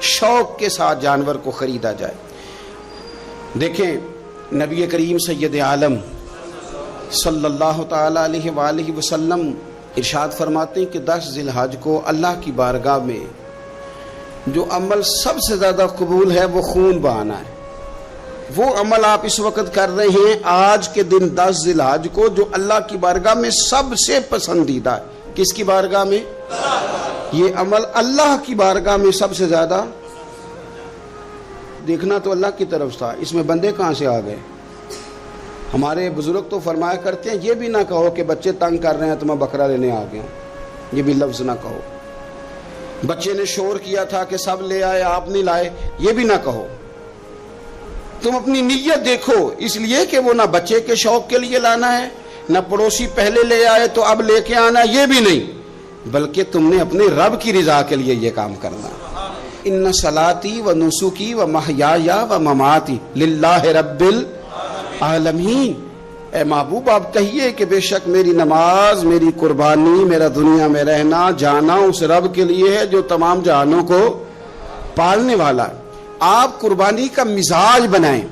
شوق کے ساتھ جانور کو خریدا جائے. دیکھیں نبی کریم سید عالم صلی اللہ تعالی علیہ وآلہ وسلم ارشاد فرماتے ہیں کہ 10 ذی الحج کو اللہ کی بارگاہ میں جو عمل سب سے زیادہ قبول ہے وہ خون بہانا ہے. وہ عمل آپ اس وقت کر رہے ہیں آج کے دن 10 ذی الحج کو جو اللہ کی بارگاہ میں سب سے پسندیدہ ہے. کس کی بارگاہ میں؟ یہ عمل اللہ کی بارگاہ میں سب سے زیادہ. دیکھنا تو اللہ کی طرف تھا, اس میں بندے کہاں سے آ گئے؟ ہمارے بزرگ تو فرمایا کرتے ہیں یہ بھی نہ کہو کہ بچے تنگ کر رہے ہیں تو میں بکرا لینے آ گیا, یہ بھی لفظ نہ کہو. بچے نے شور کیا تھا کہ سب لے آئے آپ نہیں لائے, یہ بھی نہ کہو. تم اپنی نیت دیکھو, اس لیے کہ وہ نہ بچے کے شوق کے لیے لانا ہے, نہ پڑوسی پہلے لے آئے تو اب لے کے آنا, یہ بھی نہیں, بلکہ تم نے اپنے رب کی رضا کے لیے یہ کام کرنا. ان صلاتی و نسکی و محیای و مماتی للہ رب العالمین. اے محبوب آپ کہیے کہ بے شک میری نماز, میری قربانی, میرا دنیا میں رہنا جانا اس رب کے لیے ہے جو تمام جہانوں کو پالنے والا ہے. آپ قربانی کا مزاج بنائیں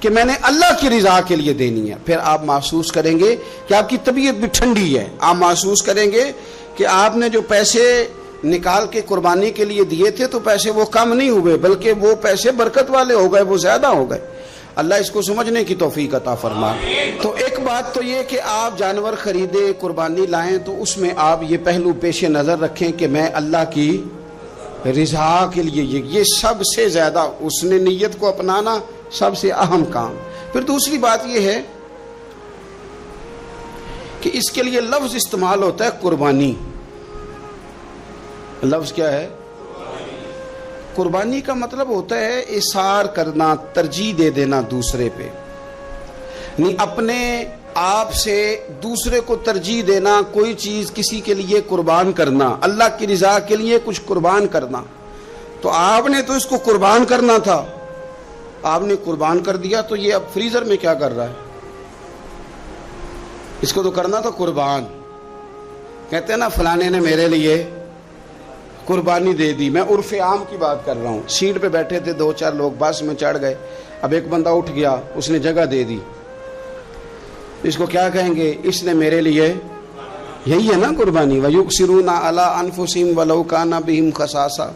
کہ میں نے اللہ کی رضا کے لیے دینی ہے. پھر آپ محسوس کریں گے کہ آپ کی طبیعت بھی ٹھنڈی ہے. آپ محسوس کریں گے کہ آپ نے جو پیسے نکال کے قربانی کے لیے دیے تھے تو پیسے وہ کم نہیں ہوئے بلکہ وہ پیسے برکت والے ہو گئے, وہ زیادہ ہو گئے. اللہ اس کو سمجھنے کی توفیق عطا فرمائے. تو ایک بات تو یہ کہ آپ جانور خریدیں, قربانی لائیں, تو اس میں آپ یہ پہلو پیش نظر رکھیں کہ میں اللہ کی رضا کے لیے, یہ سب سے زیادہ اس نے نیت کو اپنانا سب سے اہم کام. پھر دوسری بات یہ ہے کہ اس کے لیے لفظ استعمال ہوتا ہے قربانی. لفظ کیا ہے؟ قربانی کا مطلب ہوتا ہے اثار کرنا, ترجیح دے دینا دوسرے پہ, نہیں اپنے آپ سے دوسرے کو ترجیح دینا, کوئی چیز کسی کے لیے قربان کرنا, اللہ کی رضا کے لیے کچھ قربان کرنا. تو آپ نے تو اس کو قربان کرنا تھا, آپ نے قربان کر دیا, تو یہ اب فریزر میں کیا کر رہا ہے؟ اس کو تو کرنا تھا قربان. کہتے ہیں نا فلانے نے میرے لیے قربانی دے دی. میں عرف عام کی بات کر رہا ہوں. سیٹ پہ بیٹھے تھے 2-4 لوگ, بس میں چڑھ گئے, اب ایک بندہ اٹھ گیا, اس نے جگہ دے دی, اس کو کیا کہیں گے؟ اس نے میرے لیے, یہی ہے نا قربانی. وَيُؤْثِرُونَ عَلَىٰ أَنفُسِهِمْ وَلَوْ كَانَ بِهِمْ خَصَاصَةٌ.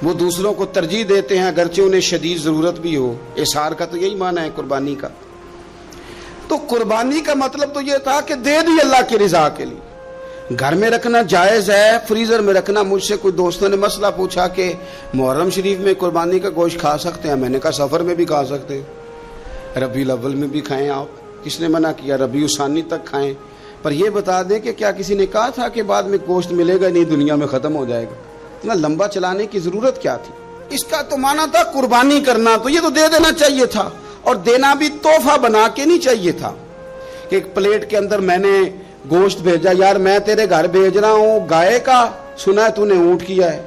وہ دوسروں کو ترجیح دیتے ہیں اگرچہ انہیں شدید ضرورت بھی ہو. اثار کا تو یہی معنی ہے قربانی کا. تو قربانی کا مطلب تو یہ تھا کہ دے دی اللہ کی رضا کے لیے. گھر میں رکھنا جائز ہے, فریزر میں رکھنا. مجھ سے کوئی دوستوں نے مسئلہ پوچھا کہ محرم شریف میں قربانی کا گوشت کھا سکتے ہیں؟ میں نے کہا سفر میں بھی کھا سکتے ہیں, ربیع الاول میں بھی کھائیں. آپ کس نے منع کیا؟ ربیع الثانی تک کھائیں. پر یہ بتا دیں کہ کیا کسی نے کہا تھا کہ بعد میں گوشت ملے گا نہیں, دنیا میں ختم ہو جائے گا؟ اتنا لمبا چلانے کی ضرورت کیا تھی؟ اس کا تو معنی تھا قربانی کرنا. تو یہ تو دے دینا چاہیے تھا, اور دینا بھی تحفہ بنا کے نہیں چاہیے تھا کہ ایک پلیٹ کے اندر میں نے گوشت بھیجا, یار میں تیرے گھر بھیج رہا ہوں گائے کا, سنا ہے تو نے اونٹ کیا ہے,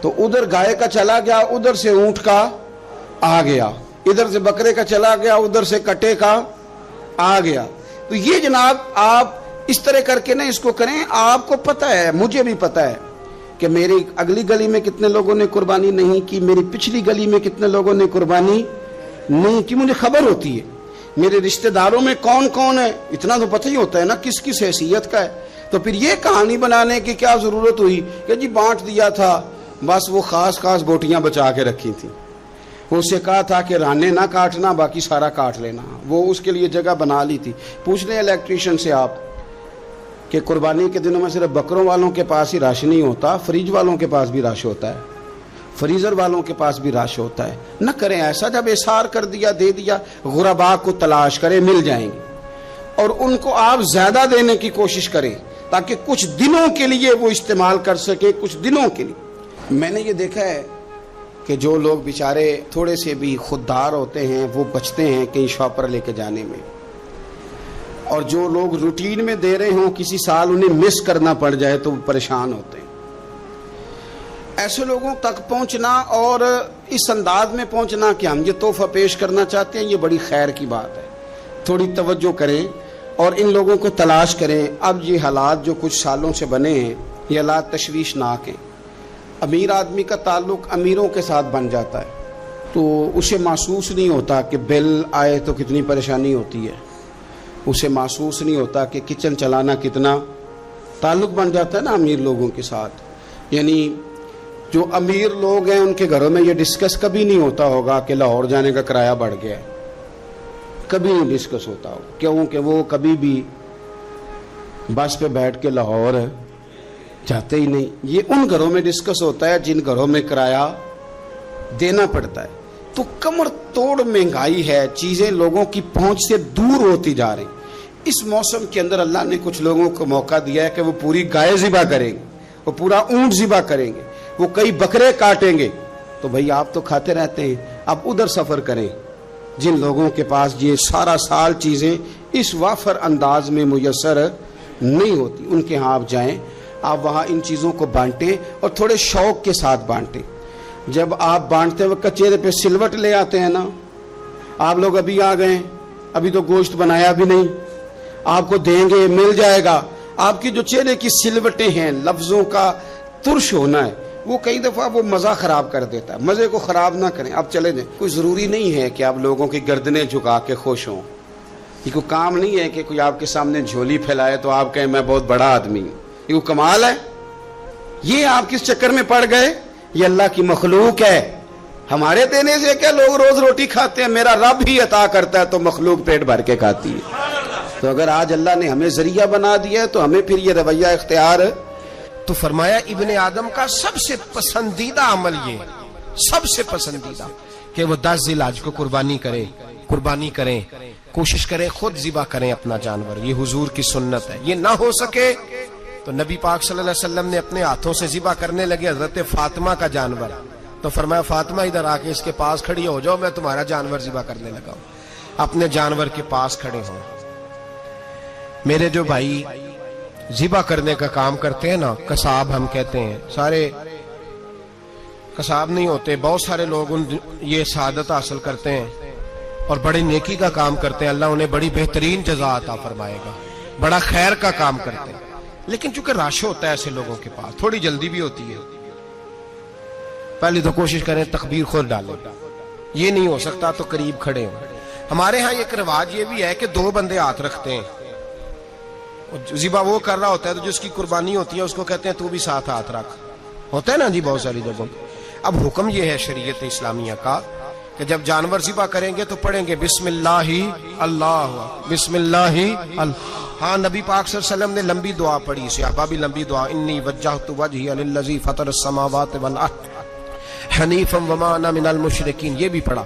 تو ادھر گائے کا چلا گیا, ادھر سے اونٹ کا آ گیا, ادھر سے بکرے کا چلا گیا, ادھر سے کٹے کا آ گیا. تو یہ جناب آپ اس طرح کر کے نہ اس کو کریں. آپ کو پتہ ہے, مجھے بھی پتہ ہے کہ میری اگلی گلی میں کتنے لوگوں نے قربانی نہیں کی, میری پچھلی گلی میں کتنے لوگوں نے قربانی نہیں کی. مجھے خبر ہوتی ہے میرے رشتہ داروں میں کون کون ہے, اتنا تو پتہ ہی ہوتا ہے نا کس کس حیثیت کا ہے. تو پھر یہ کہانی بنانے کی کیا ضرورت ہوئی کہ جی بانٹ دیا تھا, بس وہ خاص خاص بوٹیاں بچا کے رکھی تھیں. وہ اسے کہا تھا کہ رانے نہ کاٹنا, باقی سارا کاٹ لینا. وہ اس کے لیے جگہ بنا لی تھی. پوچھ لیں الیکٹریشین سے آپ کہ قربانی کے دنوں میں صرف بکروں والوں کے پاس ہی رش نہیں ہوتا, فریج والوں کے پاس بھی رش ہوتا ہے, فریزر والوں کے پاس بھی رش ہوتا ہے. نہ کریں ایسا. جب اثار کر دیا, دے دیا, غربا کو تلاش کریں, مل جائیں گے, اور ان کو آپ زیادہ دینے کی کوشش کریں تاکہ کچھ دنوں کے لیے وہ استعمال کر سکے, کچھ دنوں کے لیے. میں نے یہ دیکھا ہے کہ جو لوگ بیچارے تھوڑے سے بھی خوددار ہوتے ہیں وہ بچتے ہیں کہیں شاپر لے کے جانے میں, اور جو لوگ روٹین میں دے رہے ہوں کسی سال انہیں مس کرنا پڑ جائے تو وہ پریشان ہوتے ہیں. ایسے لوگوں تک پہنچنا اور اس انداز میں پہنچنا کہ ہم یہ تحفہ پیش کرنا چاہتے ہیں, یہ بڑی خیر کی بات ہے. تھوڑی توجہ کریں اور ان لوگوں کو تلاش کریں. اب یہ حالات جو کچھ سالوں سے بنے ہیں یہ حالات تشویشناک ہیں. امیر آدمی کا تعلق امیروں کے ساتھ بن جاتا ہے تو اسے محسوس نہیں ہوتا کہ بل آئے تو کتنی پریشانی ہوتی ہے، اسے محسوس نہیں ہوتا کہ کچن چلانا کتنا، تعلق بن جاتا ہے نا امیر لوگوں کے ساتھ۔ یعنی جو امیر لوگ ہیں ان کے گھروں میں یہ ڈسکس کبھی نہیں ہوتا ہوگا کہ لاہور جانے کا کرایہ بڑھ گیا ہے، کبھی نہیں ڈسکس ہوتا ہوگا، کیونکہ وہ کبھی بھی بس پہ بیٹھ کے لاہور جاتے ہی نہیں۔ یہ ان گھروں میں ڈسکس ہوتا ہے جن گھروں میں کرایہ دینا پڑتا ہے۔ تو کمر توڑ مہنگائی ہے، چیزیں لوگوں کی پہنچ سے دور ہوتی جا رہی۔ اس موسم کے اندر اللہ نے کچھ لوگوں کو موقع دیا ہے کہ وہ پوری گائے ذبح کریں گے، وہ پورا اونٹ ذبح کریں گے، وہ کئی بکرے کاٹیں گے۔ تو بھائی آپ تو کھاتے رہتے ہیں، اب ادھر سفر کریں۔ جن لوگوں کے پاس یہ سارا سال چیزیں اس وافر انداز میں میسر نہیں ہوتی، ان کے ہاں آپ جائیں، آپ وہاں ان چیزوں کو بانٹیں اور تھوڑے شوق کے ساتھ بانٹیں۔ جب آپ بانٹتے وقت چہرے پہ سلوٹ لے آتے ہیں نا، آپ لوگ ابھی آ گئے، ابھی تو گوشت بنایا بھی نہیں، آپ کو دیں گے، مل جائے گا، آپ کی جو چہرے کی سلوٹیں ہیں، لفظوں کا ترش ہونا ہے، وہ کئی دفعہ وہ مزہ خراب کر دیتا ہے۔ مزے کو خراب نہ کریں، آپ چلے جائیں۔ کوئی ضروری نہیں ہے کہ آپ لوگوں کی گردنیں جھکا کے خوش ہوں، یہ کوئی کام نہیں ہے کہ کوئی آپ کے سامنے جھولی پھیلائے تو آپ کہیں میں بہت بڑا آدمی ہوں، یہ کوئی کمال ہے؟ یہ آپ کس چکر میں پڑ گئے؟ یہ اللہ کی مخلوق ہے، ہمارے دینے سے کیا لوگ روز روٹی کھاتے ہیں، میرا رب ہی عطا کرتا ہے تو مخلوق پیٹ بھر کے کھاتی ہے۔ تو اگر آج اللہ نے ہمیں ذریعہ بنا دیا ہے تو ہمیں پھر یہ رویہ اختیار۔ تو فرمایا ابن آدم کا سب سے پسندیدہ عمل یہ، سب سے پسندیدہ، کہ وہ 10 ذی الحج کو قربانی کریں، کوشش کریں خود ذبح کریں اپنا جانور۔ یہ حضور کی سنت ہے۔ یہ نہ ہو سکے تو نبی پاک صلی اللہ علیہ وسلم نے اپنے ہاتھوں سے ذبح کرنے لگے حضرت فاطمہ کا جانور، تو فرمایا فاطمہ ادھر آ کے اس کے پاس کھڑی ہو جاؤ، میں تمہارا جانور ذبح کرنے لگا ہوں۔ اپنے جانور کے پاس کھڑے ہوں۔ میرے جو بھائی ذبح کرنے کا کام کرتے ہیں نا، قصاب ہم کہتے ہیں، سارے قصاب نہیں ہوتے، بہت سارے لوگ یہ سعادت حاصل کرتے ہیں اور بڑی نیکی کا کام کرتے ہیں، اللہ انہیں بڑی بہترین جزا عطا فرمائے گا، بڑا خیر کا کام کرتے ہیں۔ لیکن چونکہ رش ہوتا ہے ایسے لوگوں کے پاس، تھوڑی جلدی بھی ہوتی ہے، پہلے تو کوشش کریں تکبیر خود ڈالیں، یہ نہیں ہو سکتا تو قریب کھڑے ہوں۔ ہمارے ہاں ایک رواج یہ بھی ہے کہ 2 بندے ہاتھ رکھتے ہیں، ذبح وہ کر رہا ہوتا ہے تو جس کی قربانی ہوتی ہے اس کو کہتے ہیں تو بھی ساتھ ہاتھ رکھ، ہوتا ہے نا جی بہت ساری جگہوں۔ اب حکم یہ ہے شریعت اسلامیہ کا کہ جب جانور ذبح کریں گے تو پڑھیں گے بسم اللہ اللہ، بسم اللہ اللہ۔ ہاں نبی پاک صلی اللہ علیہ وسلم نے لمبی دعا پڑھی، صحابہ بھی لمبی دعا، انی وجہت وجہی للذی فطر السماوات والارض حنیفا وما انا من المشرکین، یہ بھی پڑھا۔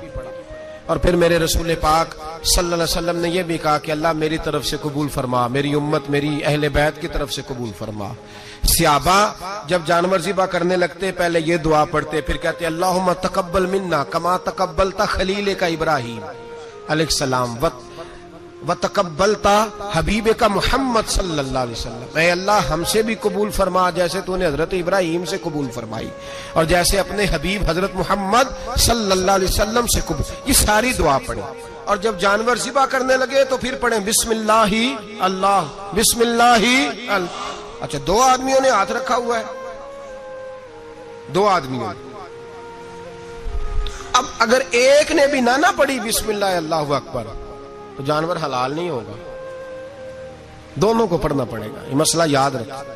اور پھر میرے رسول پاک صلی اللہ علیہ وسلم نے یہ بھی کہا کہ اللہ میری طرف سے قبول فرما، میری امت، میری اہل بیت کی طرف سے قبول فرما۔ صحابہ جب جانور ذبح کرنے لگتے پہلے یہ دعا پڑھتے، پھر کہتے اللہم تقبل منا کما تقبلت خلیلک ابراہیم علیہ السلام وتقبلت حبیبک محمد صلی اللہ علیہ وسلم، اے اللہ ہم سے بھی قبول فرما جیسے تو نے حضرت ابراہیم سے قبول فرمائی اور جیسے اپنے حبیب حضرت محمد صلی اللہ علیہ وسلم سے قبول۔ یہ ساری دعا پڑھیں اور جب جانور ذبح کرنے لگے تو پھر پڑھیں بسم اللہ اللہ، بسم اللہ اللہ۔ اچھا 2 آدمیوں نے ہاتھ رکھا ہوا ہے، 2 آدمیوں نے، اب اگر ایک نے بھی نہ پڑھی بسم اللہ اللہ اکبر تو جانور حلال نہیں ہوگا، دونوں کو پڑھنا پڑے گا۔ یہ مسئلہ یاد رکھیں۔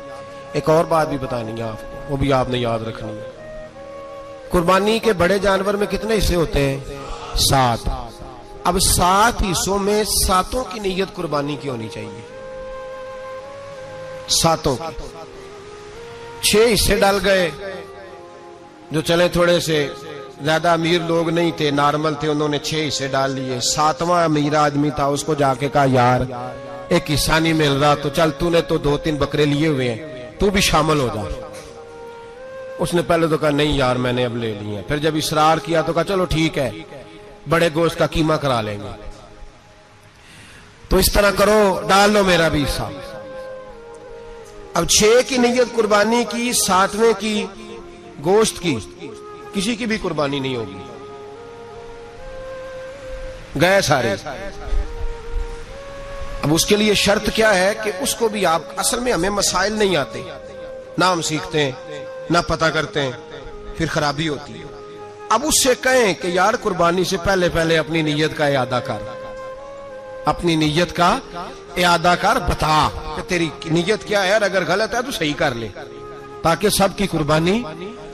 ایک اور بات بھی بتانی ہے آپ کو، وہ بھی آپ نے یاد رکھنی ہے۔ قربانی کے بڑے جانور میں کتنے حصے ہوتے ہیں؟ 7۔ اب 7 حصوں میں 7 کی نیت قربانی کی ہونی چاہیے، 7 کی۔ 6 حصے ڈال گئے، جو چلے تھوڑے سے زیادہ امیر لوگ نہیں تھے، نارمل تھے، انہوں نے 6 حصے ڈال لیے۔ 7واں امیر آدمی تھا، اس کو جا کے کہا یار ایک حصہ نہیں مل رہا تو چل تو نے تو 2-3 بکرے لیے ہوئے ہیں تو بھی شامل ہو جا۔ اس نے پہلے تو کہا نہیں یار میں نے اب لے لی ہیں، پھر جب اصرار کیا تو کہا چلو ٹھیک ہے بڑے گوشت کا قیمہ کرا لیں گے۔ تو اس طرح کرو، ڈال لو میرا بھی حصہ۔ اب 6 کی نیت قربانی کی، 7ویں کی گوشت کی، کسی کی بھی قربانی نہیں ہوگی، گئے سارے۔ اب اس کے لیے شرط کیا ہے کہ اس کو بھی آپ، اصل میں ہمیں مسائل نہیں آتے، نہ ہم سیکھتے ہیں نہ پتہ کرتے ہیں، پھر خرابی ہوتی ہے. اب اس سے کہیں کہ یار قربانی سے پہلے پہلے اپنی نیت کا اعادہ کر, اپنی نیت کا اعادہ کر, بتا کہ تیری نیت کیا ہے, اگر غلط ہے تو صحیح کر لے, تاکہ سب کی قربانی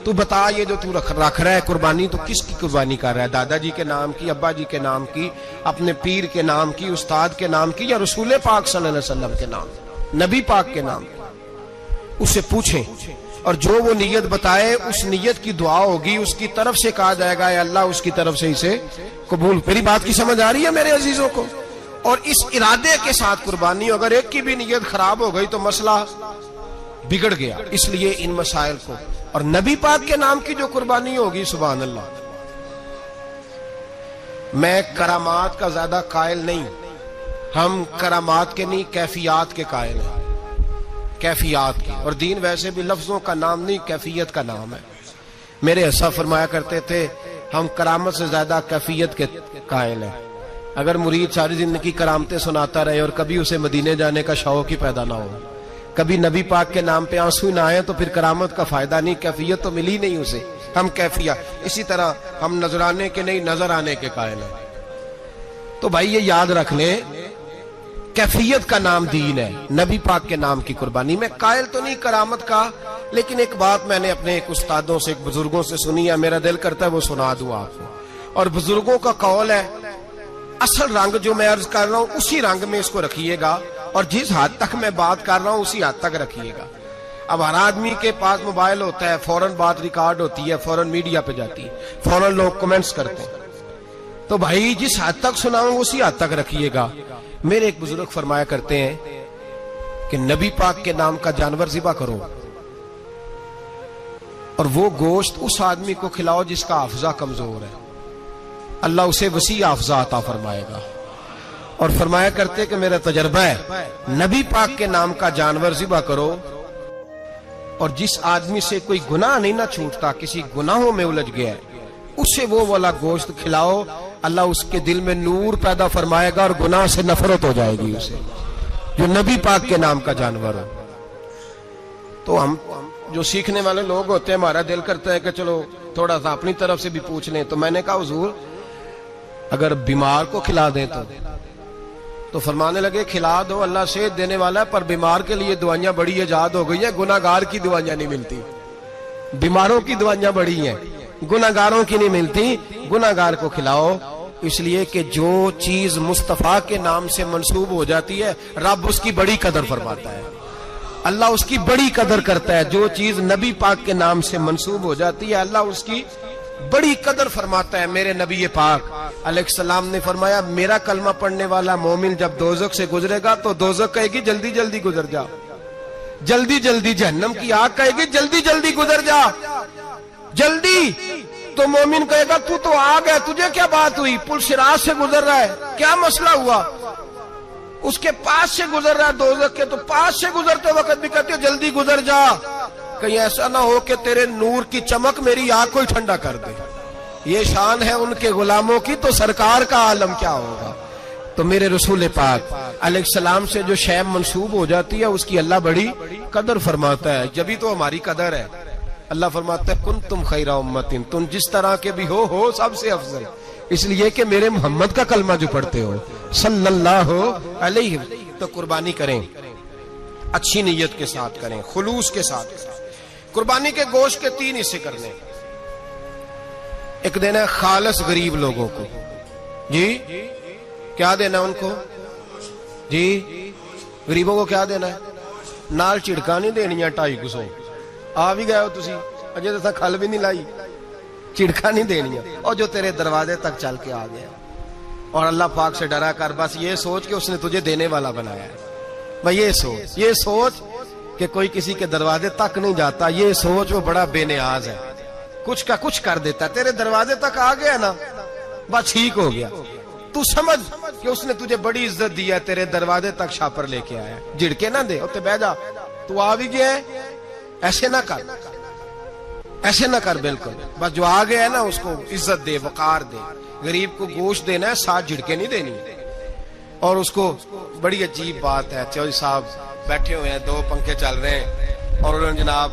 تو بتا. یہ جو تو رکھ رہا ہے قربانی, تو کس کی قربانی کر رہا ہے؟ دادا جی کے نام کی, ابا جی کے نام کی, اپنے پیر کے نام کی, استاد کے نام کی, یا رسول پاک صلی اللہ علیہ وسلم کے نام, نبی پاک کے نام؟ اس سے پوچھیں, اور جو وہ نیت بتائے اس نیت کی دعا ہوگی, اس کی طرف سے کہا جائے گا اے اللہ اس کی طرف سے اسے قبول. میری بات کی سمجھ آ رہی ہے میرے عزیزوں کو؟ اور اس ارادے کے ساتھ قربانی, اگر ایک کی بھی نیت خراب ہو گئی تو مسئلہ بگڑ گیا. اس لیے ان مسائل کو, اور نبی پاک کے نام کی جو قربانی ہوگی, سبحان اللہ. میں کرامات کا زیادہ قائل نہیں, ہم کرامات کے نہیں کیفیات کے قائل ہیں, کیفیات کی. اور دین ویسے بھی لفظوں کا نام نہیں, کیفیت کا نام ہے. میرے ایسا فرمایا کرتے تھے ہم کرامت سے زیادہ کیفیت کے قائل ہیں. اگر مرید ساری زندگی کرامتیں سناتا رہے اور کبھی اسے مدینے جانے کا شوق ہی پیدا نہ ہو, کبھی نبی پاک کے نام پہ آنسو نہ آئے, تو پھر کرامت کا فائدہ نہیں, کیفیت تو ملی نہیں اسے. ہم کیفیت. اسی طرح ہم نظرانے کے نہیں نظر آنے کے قائل ہیں. تو بھائی یہ یاد رکھ لیں, کیفیت کا نام دین ہے, نبی پاک کے نام کی قربانی. میں قائل تو نہیں کرامت کا, لیکن ایک بات میں نے اپنے ایک استادوں سے, ایک بزرگوں سے سنی ہے, میرا دل کرتا ہے وہ سنا دوں آپ کو. اور بزرگوں کا قول ہے, اصل رنگ جو میں عرض کر رہا ہوں اسی رنگ میں اس کو رکھیے گا, اور جس حد تک میں بات کر رہا ہوں اسی حد تک رکھیے گا. اب ہر آدمی کے پاس موبائل ہوتا ہے, فوراً بات ریکارڈ ہوتی ہے, فوراً میڈیا پہ جاتی ہے, فوراً لوگ کمنٹس کرتے ہیں. تو بھائی جس حد تک سناؤں اسی حد تک رکھیے گا. میرے ایک بزرگ فرمایا کرتے ہیں کہ نبی پاک کے نام کا جانور ذبح کرو, اور وہ گوشت اس آدمی کو کھلاؤ جس کا حافظہ کمزور ہے, اللہ اسے وسیع حافظہ عطا فرمائے گا. اور فرمایا کرتے کہ میرا تجربہ ہے, نبی پاک کے نام کا جانور ذبح کرو, اور جس آدمی سے کوئی گناہ نہیں نہ چھوٹتا, کسی گناہوں میں الجھ گیا ہے, اسے وہ والا گوشت کھلاؤ, اللہ اس کے دل میں نور پیدا فرمائے گا اور گناہ سے نفرت ہو جائے گی اسے, جو نبی پاک کے نام کا جانور ہو. تو ہم جو سیکھنے والے لوگ ہوتے ہیں, ہمارا دل کرتا ہے کہ چلو تھوڑا سا اپنی طرف سے بھی پوچھ لیں. تو میں نے کہا حضور اگر بیمار کو کھلا دیں تو فرمانے لگے کھلا دو, اللہ صحت دینے والا ہے, پر بیمار کے لیے دوائیاں بڑی ایجاد ہو گئی ہیں, گناہگار کی دوائیاں نہیں ملتی. بیماروں کی دوائیاں بڑی ہیں, گناہگاروں کی نہیں ملتی. گناہگار کو کھلاؤ, اس لیے کہ جو چیز مصطفیٰ کے نام سے منسوب ہو جاتی ہے رب اس کی بڑی قدر فرماتا ہے, اللہ اس کی بڑی قدر کرتا ہے. جو چیز نبی پاک کے نام سے منسوب ہو جاتی ہے اللہ اس کی بڑی قدر فرماتا ہے. میرے نبی پاک علیہ السلام نے فرمایا, میرا کلمہ پڑھنے والا مومن جب دوزخ سے گزرے گا تو دوزخ کہے گی جلدی جلدی گزر جا, جلدی جلدی. جہنم کی آگ کہے گی جلدی جلدی گزر جا, جلدی. تو مومن کہے گا تو آ گیا, تجھے کیا بات ہوئی, پل صراط سے گزر رہا ہے, کیا مسئلہ ہوا؟ اس کے پاس سے گزر رہا ہے دوزخ کے, تو پاس سے گزرتے وقت بھی کہتے جلدی گزر جا, کہیں ایسا نہ ہو کہ تیرے نور کی چمک میری آنکھ کو ہی ٹھنڈا کر دے. یہ شان ہے ان کے غلاموں کی, تو سرکار کا عالم کیا ہوگا. تو میرے رسول پاک علیہ السلام سے جو شے منسوب ہو جاتی ہے اس کی اللہ بڑی قدر فرماتا ہے, جبھی تو ہماری قدر ہے. اللہ فرماتا ہے کنتم خیر امت, تم جس طرح کے بھی ہو سب سے افضل, اس لیے کہ میرے محمد کا کلمہ جو پڑھتے ہو صلی اللہ علیہ. تو قربانی کریں, اچھی نیت کے ساتھ کریں, خلوص کے ساتھ. قربانی کے گوشت کے 3 حصے کرنے. ایک دینا ہے خالص غریب لوگوں کو, جی کیا دینا ان کو, جی غریبوں کو کیا دینا ہے, نال چڑکا نہیں دینی 250 آ بھی گئے ہو تسی, اجے تو کھل بھی نہیں لائی, چڑکا نہیں دینی, اور جو تیرے دروازے تک چل کے آ گیا. اور اللہ پاک سے ڈرا کر, بس یہ سوچ کہ اس نے تجھے دینے والا بنایا ہے. بھائی یہ سوچ کہ کوئی کسی کے دروازے تک نہیں جاتا, یہ سوچ وہ بڑا بے نیاز ہے, کچھ کا کچھ کر دیتا ہے. تیرے دروازے تک آ گیا نا, بس ٹھیک ہو گیا. تو سمجھ کہ اس نے تجھے بڑی عزت دی ہے, تیرے دروازے تک چھاپر لے کے آیا, جھڑکے نہ دے, اتنے بہ جا, تو آ بھی گیا ہے. ایسے نہ کر, ایسے نہ کر بالکل. بس جو آ گیا ہے نا اس کو عزت دے, وقار دے. غریب کو گوشت دینا ہے, 7 جھڑکے نہیں دینی. اور اس کو بڑی عجیب بات ہے, چوہدری صاحب بیٹھے ہوئے ہیں, 2 پنکھے چل رہے ہیں, اور انہوں نے جناب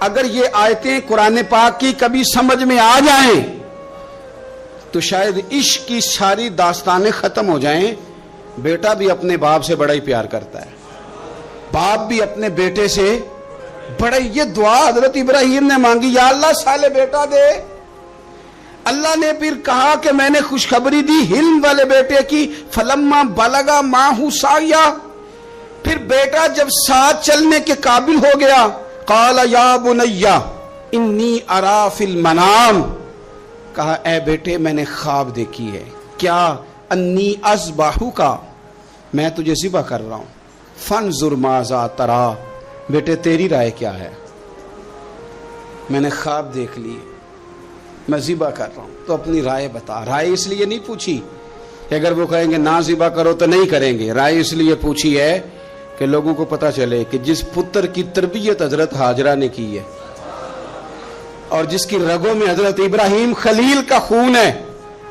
اگر یہ آیتیں قرآن پاک کی کبھی سمجھ میں آ جائیں تو شاید عشق کی ساری داستانیں ختم ہو جائیں. بیٹا بھی اپنے باپ سے بڑا ہی پیار کرتا ہے, باپ بھی اپنے بیٹے سے بڑا. یہ دعا حضرت ابراہیم نے مانگی, یا اللہ صالح بیٹا دے. اللہ نے پھر کہا کہ میں نے خوشخبری دی حلم والے بیٹے کی, فلما بلغا ماہ سعیا. پھر بیٹا جب ساتھ چلنے کے قابل ہو گیا, قال یا بنی انی ارا فی المنام, کہا اے بیٹے میں نے خواب دیکھی ہے. کیا؟ انی اذبحک, میں تجھے ذبح کر رہا ہوں. فانظر ماذا ترا, بیٹے تیری رائے کیا ہے؟ میں نے خواب دیکھ لی, میں ذبح کر رہا ہوں, تو اپنی رائے بتا. رائے اس لیے نہیں پوچھی کہ اگر وہ کہیں گے نہ ذبح کرو تو نہیں کریں گے. رائے اس لیے پوچھی ہے کہ لوگوں کو پتہ چلے کہ جس پتر کی تربیت حضرت ہاجرہ نے کی ہے اور جس کی رگوں میں حضرت ابراہیم خلیل کا خون ہے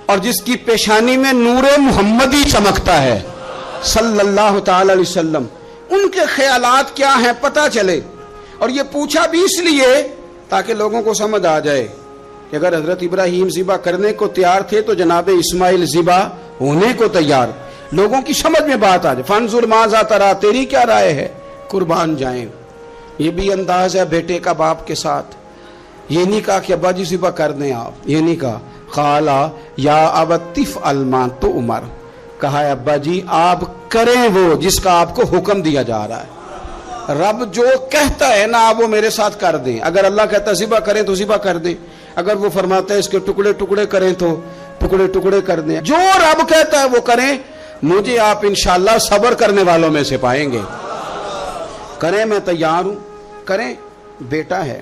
اور جس کی پیشانی میں نور محمدی چمکتا ہے صلی اللہ تعالی علیہ وسلم, ان کے خیالات کیا ہیں پتہ چلے. اور یہ پوچھا بھی اس لیے تاکہ لوگوں کو سمجھ آ جائے کہ اگر حضرت ابراہیم ذبح کرنے کو تیار تھے تو جناب اسماعیل ذبح ہونے کو تیار. لوگوں کی سمجھ میں بات آ جائے. فانظر ماذا ترا, تیری کیا رائے ہے؟ قربان جائیں. یہ بھی انداز ہے بیٹے کا باپ کے ساتھ. یہ نہیں کہا کہ ابا جی ذبح کر دیں آپ, یہ نہیں کہا. قالا یا ابت افعل ما تؤمر, کہا ہے ابا جی آپ کریں وہ جس کا آپ کو حکم دیا جا رہا ہے. رب جو کہتا ہے نا آپ وہ میرے ساتھ کر دیں. اگر اللہ کہتا ہے ذبح کریں تو ذبح کر دیں, اگر وہ فرماتا ہے اس کے ٹکڑے ٹکڑے کریں تو ٹکڑے ٹکڑے کر دیں. جو رب کہتا ہے وہ کریں. مجھے آپ انشاءاللہ صبر کرنے والوں میں سے پائیں گے. کریں, میں تیار ہوں, کریں. بیٹا ہے.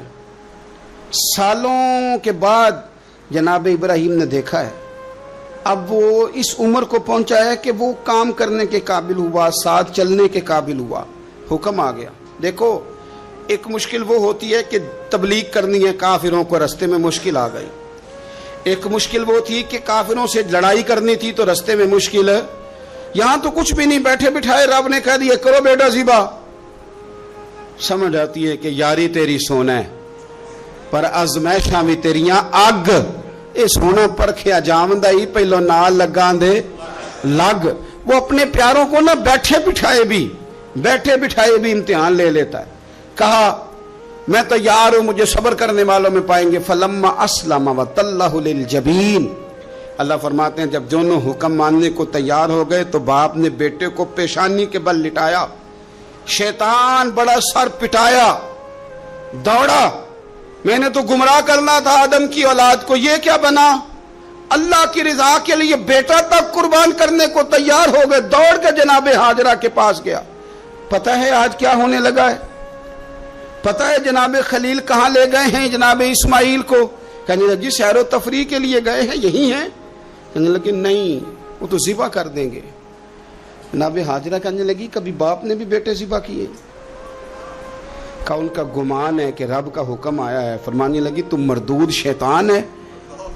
سالوں کے بعد جناب ابراہیم نے دیکھا ہے, اب وہ اس عمر کو پہنچا ہے کہ وہ کام کرنے کے قابل ہوا, ساتھ چلنے کے قابل ہوا. حکم آ گیا. دیکھو ایک مشکل وہ ہوتی ہے کہ تبلیغ کرنی ہے, کافروں کو رستے میں مشکل آ گئی. ایک مشکل وہ تھی کہ کافروں سے لڑائی کرنی تھی تو رستے میں مشکل ہے. یہاں تو کچھ بھی نہیں, بیٹھے بٹھائے رب نے کہہ دیا کرو بیٹا ذبح. سمجھ آتی ہے کہ یاری تیری سونا ہے پر ازمائشاں بھی تیریاں اگ. اے سونا پرکھیا جامدہ ہی پہلو نال لگا دے لگ. وہ اپنے پیاروں کو نہ بیٹھے بٹھائے بھی امتحان لے لیتا ہے. کہا میں تیار ہوں, مجھے صبر کرنے والوں میں پائیں گے. فلما اسلم وتلہ للجبین, اللہ فرماتے ہیں جب دونوں حکم ماننے کو تیار ہو گئے تو باپ نے بیٹے کو پیشانی کے بل لٹایا. شیطان بڑا سر پٹایا, دوڑا. میں نے تو گمراہ کرنا تھا آدم کی اولاد کو, یہ کیا بنا؟ اللہ کی رضا کے لیے بیٹا تک قربان کرنے کو تیار ہو گئے. دوڑ کے جناب ہاجرہ کے پاس گیا. پتہ ہے آج کیا ہونے لگا ہے؟ پتہ ہے جناب خلیل کہاں لے گئے ہیں جناب اسماعیل کو؟ کہنے لگی سیر و تفریح کے لیے گئے ہیں, یہی ہیں. کہنے لگی نہیں, وہ تو ذبح کر دیں گے. جناب ہاجرہ کہنے لگی کبھی باپ نے بھی بیٹے ذبح کیے؟ کہا ان کا گمان ہے کہ رب کا حکم آیا ہے. فرمانے لگی تم مردود شیطان ہے,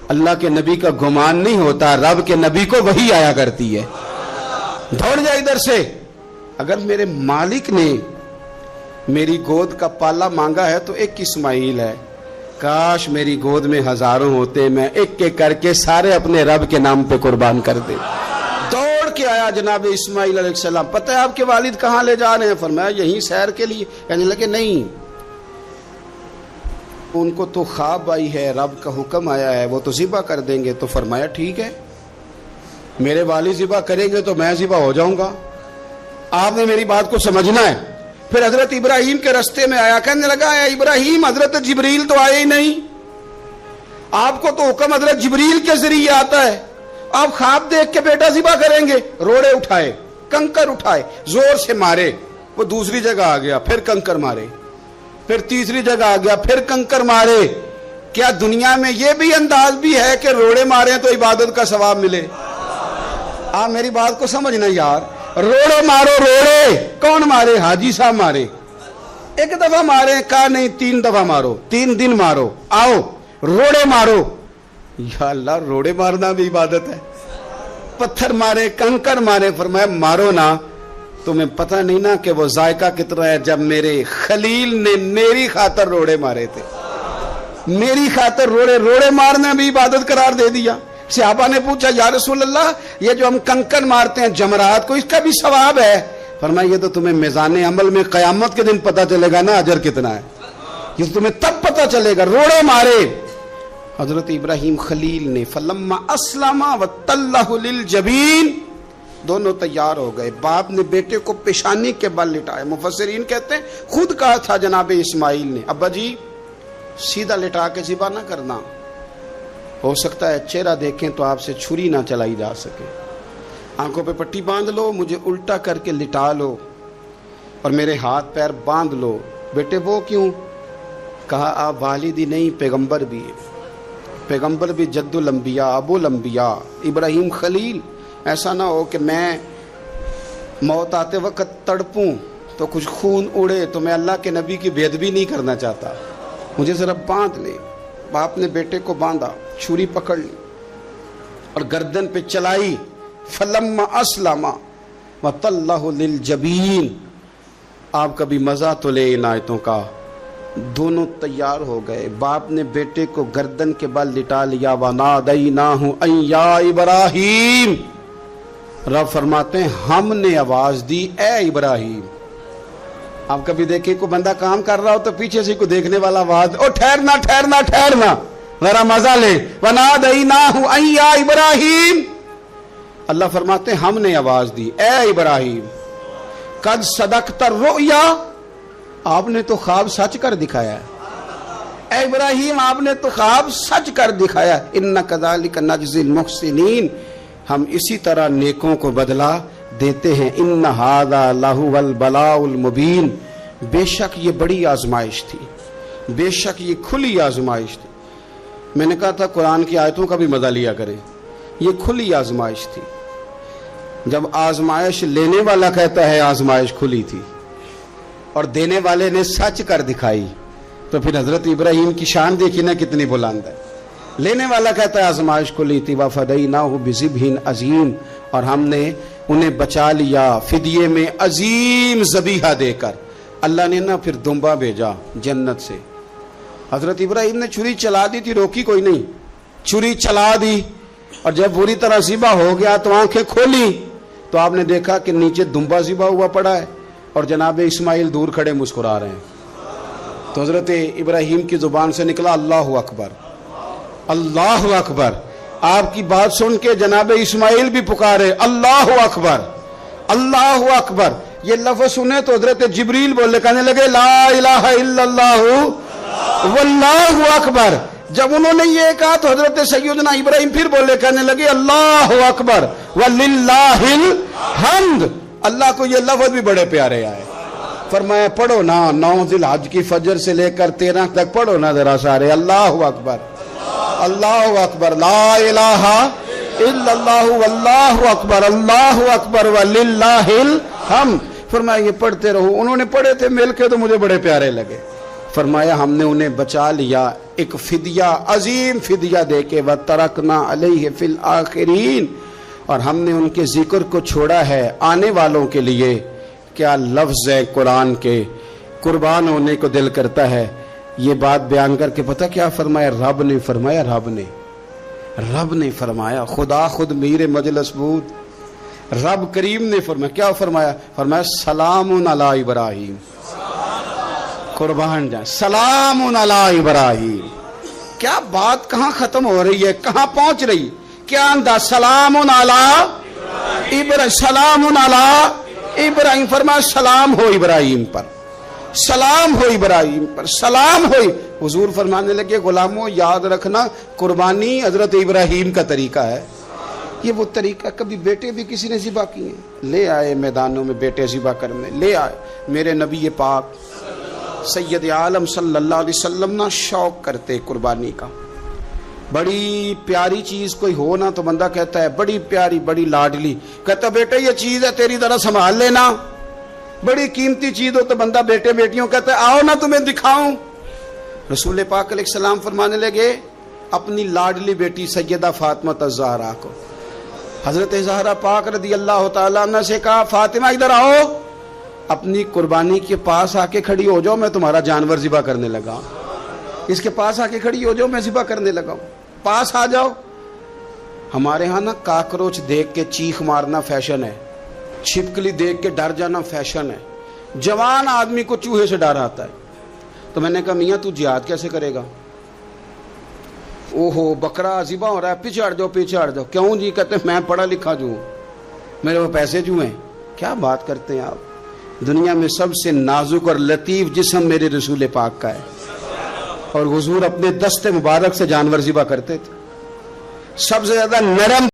اللہ کے نبی کا گمان نہیں ہوتا, رب کے نبی کو وحی آیا کرتی ہے. دوڑ جا ادھر سے. اگر میرے مالک نے میری گود کا پالا مانگا ہے تو ایک اسماعیل ہے, کاش میری گود میں ہزاروں ہوتے, میں ایک ایک کر کے سارے اپنے رب کے نام پہ قربان کر دے. دوڑ کے آیا جناب اسماعیل علیہ السلام. پتہ ہے آپ کے والد کہاں لے جا رہے ہیں؟ فرمایا یہیں سیر کے لیے. کہنے لگے نہیں, ان کو تو خواب آئی ہے, رب کا حکم آیا ہے, وہ تو ذبح کر دیں گے. تو فرمایا ٹھیک ہے, میرے والد ذبح کریں گے تو میں ذبح ہو جاؤں گا. آپ نے میری بات کو سمجھنا ہے. پھر حضرت ابراہیم کے رستے میں آیا, کہنے لگا اے ابراہیم حضرت جبریل تو آئے ہی نہیں, آپ کو تو حکم حضرت جبریل کے ذریعے آتا ہے, آپ خواب دیکھ کے بیٹا ذبح کریں گے. روڑے اٹھائے, کنکر اٹھائے, زور سے مارے. وہ دوسری جگہ آ گیا, پھر کنکر مارے. پھر تیسری جگہ آ گیا, پھر کنکر مارے. کیا دنیا میں یہ بھی انداز بھی ہے کہ روڑے مارے تو عبادت کا ثواب ملے؟ آپ میری بات کو سمجھنا یار. روڑے مارو, روڑے کون مارے؟ حاجی صاحب مارے. ایک دفعہ مارے, کہا نہیں 3 دفعہ مارو, 3 دن مارو. آؤ روڑے مارو. یا اللہ, روڑے مارنا بھی عبادت ہے. پتھر مارے, کنکر مارے. فرمایا مارو نا, تمہیں پتہ نہیں نا کہ وہ ذائقہ کتنا ہے جب میرے خلیل نے میری خاطر روڑے مارے تھے. میری خاطر روڑے مارنے بھی عبادت قرار دے دیا. صحابہ نے پوچھا یا رسول اللہ یہ جو ہم کنکر مارتے ہیں جمرات کو اس کا بھی ثواب ہے؟ فرمایا یہ تو تمہیں میزان عمل میں قیامت کے دن پتہ چلے گا نا اجر کتنا ہے. یہ تو تمہیں تب پتہ چلے گا. روڑے مارے حضرت ابراہیم خلیل نے. فلما اسلم وتلہ للجبین دونوں تیار ہو گئے. باپ نے بیٹے کو پیشانی کے بل لٹایا. مفسرین کہتے ہیں خود کہا تھا جناب اسماعیل نے ابا جی سیدھا لٹا کے ذبح نہ کرنا, ہو سکتا ہے چہرہ دیکھیں تو آپ سے چھری نہ چلائی جا سکے. آنکھوں پہ پٹی باندھ لو, مجھے الٹا کر کے لٹا لو اور میرے ہاتھ پیر باندھ لو. بیٹے وہ کیوں؟ کہا آپ والد ہی نہیں پیغمبر بھی ہے. پیغمبر بھی جد الانبیاء ابو الانبیاء ابراہیم خلیل. ایسا نہ ہو کہ میں موت آتے وقت تڑپوں تو کچھ خون اڑے تو میں اللہ کے نبی کی بے ادبی نہیں کرنا چاہتا, مجھے ذرا باندھ لے. باپ نے بیٹے کو باندھا, چھری پکڑ لی اور گردن پہ چلائی. فلما اسلم وتلہ للجبین. آپ کبھی مزہ تو لے ان آیتوں کا. دونوں تیار ہو گئے. باپ نے بیٹے کو گردن کے بل لٹا لیا. ونادیناہ ان یا ابراہیم. رب فرماتے ہیں ہم نے آواز دی اے ابراہیم. آپ کبھی دیکھیں کوئی بندہ کام کر رہا ہو تو پیچھے سے کوئی دیکھنے والا آواز او ٹھہرنا ذرا مزہ لے. ونادیناہ ان یا ابراہیم. اللہ فرماتے ہیں ہم نے آواز دی اے ابراہیم. قد صدقت الرؤیا. آپ نے تو خواب سچ کر دکھایا ہے. اے ابراہیم آپ نے تو خواب سچ کر دکھایا. ان کذالک نجزی المحسنین. ہم اسی طرح نیکوں کو بدلہ دیتے ہیں. ان ھذا لہو البلاء المبین. بے شک یہ بڑی آزمائش تھی, بے شک یہ کھلی آزمائش تھی. میں نے کہا تھا قرآن کی آیتوں کا بھی مزہ لیا کریں. یہ کھلی آزمائش تھی. جب آزمائش لینے والا کہتا ہے آزمائش کھلی تھی اور دینے والے نے سچ کر دکھائی تو پھر حضرت ابراہیم کی شان دیکھی نا کتنی بلند ہے. لینے والا کہتا ہے آزمائش کھلی تھی. وفدیناہ بذبح عظیم. اور ہم نے انہیں بچا لیا فدیے میں عظیم ذبیحہ دے کر. اللہ نے نا پھر دمبا بھیجا جنت سے. حضرت ابراہیم نے چھری چلا دی تھی, روکی کوئی نہیں, چھری چلا دی اور جب پوری طرح ذبح ہو گیا تو آنکھیں کھولی تو آپ نے دیکھا کہ نیچے دمبا ذبح ہوا پڑا ہے اور جناب اسماعیل دور کھڑے مسکرا رہے ہیں. تو حضرت ابراہیم کی زبان سے نکلا اللہ اکبر اللہ اکبر. آپ کی بات سن کے جناب اسماعیل بھی پکارے اللہ اکبر اللہ اکبر. یہ لفظ سنے تو حضرت جبریل بولے, کہنے لگے لا الہ الا اللہ واللہ اکبر. جب انہوں نے یہ کہا تو حضرت سیدنا ابراہیم پھر بولے, کہنے لگے اللہ اکبر وللہ الحمد. اللہ کو یہ لفظ بھی بڑے پیارے آئے. فرمایا پڑھو نا 9 ذی الحج کی فجر سے لے کر 13 تک پڑھو نا ذرا سارے اللہ اکبر اللہ اکبر لا الہ الا اللہ واللہ اکبر وللہ الحمد. فرمایا یہ پڑھتے رہو. انہوں نے پڑھے تھے مل کے تو مجھے بڑے پیارے لگے. فرمایا ہم نے انہیں بچا لیا ایک فدیہ عظیم فدیہ دے کے. وَتَرَكْنَا عَلَيْهِ فِي الْآخِرِينَ. اور ہم نے ان کے ذکر کو چھوڑا ہے آنے والوں کے لیے. کیا لفظ ہے قرآن کے, قربان ہونے کو دل کرتا ہے. یہ بات بیان کر کے پتہ کیا فرمایا رب نے فرمایا خدا خود میر مجلس بود رب کریم نے فرمایا. کیا فرمایا؟ فرمایا سلام علی ابراہیم. قربان جائیں سلام علی ابراہیم. کیا بات کہاں ختم ہو رہی ہے, کہاں پہنچ رہی, کیا انداز. سلام علی ابراہیم سلام علی ابراہیم. فرمایا سلام ہو ابراہیم پر, سلام ہو ابراہیم پر, سلام ہو. حضور فرمانے لگے غلاموں یاد رکھنا قربانی حضرت ابراہیم کا طریقہ ہے. یہ وہ طریقہ کبھی بیٹے بھی کسی نے ذبح کیے, لے آئے میدانوں میں بیٹے ذبح کرنے, لے آئے. میرے نبی پاک سید عالم صلی اللہ علیہ وسلم نا شوق کرتے قربانی کا. بڑی پیاری چیز کوئی ہو نا تو بندہ کہتا ہے بڑی پیاری بڑی لاڈلی, کہتا بیٹے یہ چیز ہے تیری ذرا سنبھال لینا. بڑی قیمتی چیز ہو تو بندہ بیٹے بیٹیوں کہتا ہے آؤ نا تمہیں دکھاؤں. رسول پاک علیہ السلام فرمانے لگے اپنی لاڈلی بیٹی سیدہ فاطمہ الزہرا کو حضرت زہرا پاک رضی اللہ تعالیٰ عنہ سے کہا فاطمہ ادھر آؤ، اپنی قربانی کے پاس آ کے کھڑی ہو جاؤ، میں تمہارا جانور ذبح کرنے لگا۔ اس کے پاس آ کے کھڑی ہو جاؤ، میں ذبح کرنے لگا ہوں، پاس آ جاؤ۔ ہمارے ہاں نا کاکروچ دیکھ کے چیخ مارنا فیشن ہے، چھپکلی دیکھ کے ڈر جانا فیشن ہے، جوان آدمی کو چوہے سے ڈر آتا ہے۔ تو میں نے کہا میاں تو جہاد کیسے کرے گا؟ اوہو بکرا ذبح ہو رہا ہے، پیچھے ہٹ جاؤ پیچھے ہٹ جاؤ۔ کیوں جی؟ کہتے ہیں میں پڑھا لکھا جو ہوں، میرے وہ پیسے جو ہیں۔ کیا بات کرتے ہیں آپ؟ دنیا میں سب سے نازک اور لطیف جسم میرے رسول پاک کا ہے، اور حضور اپنے دست مبارک سے جانور ذبح کرتے تھے۔ سب سے زیادہ نرم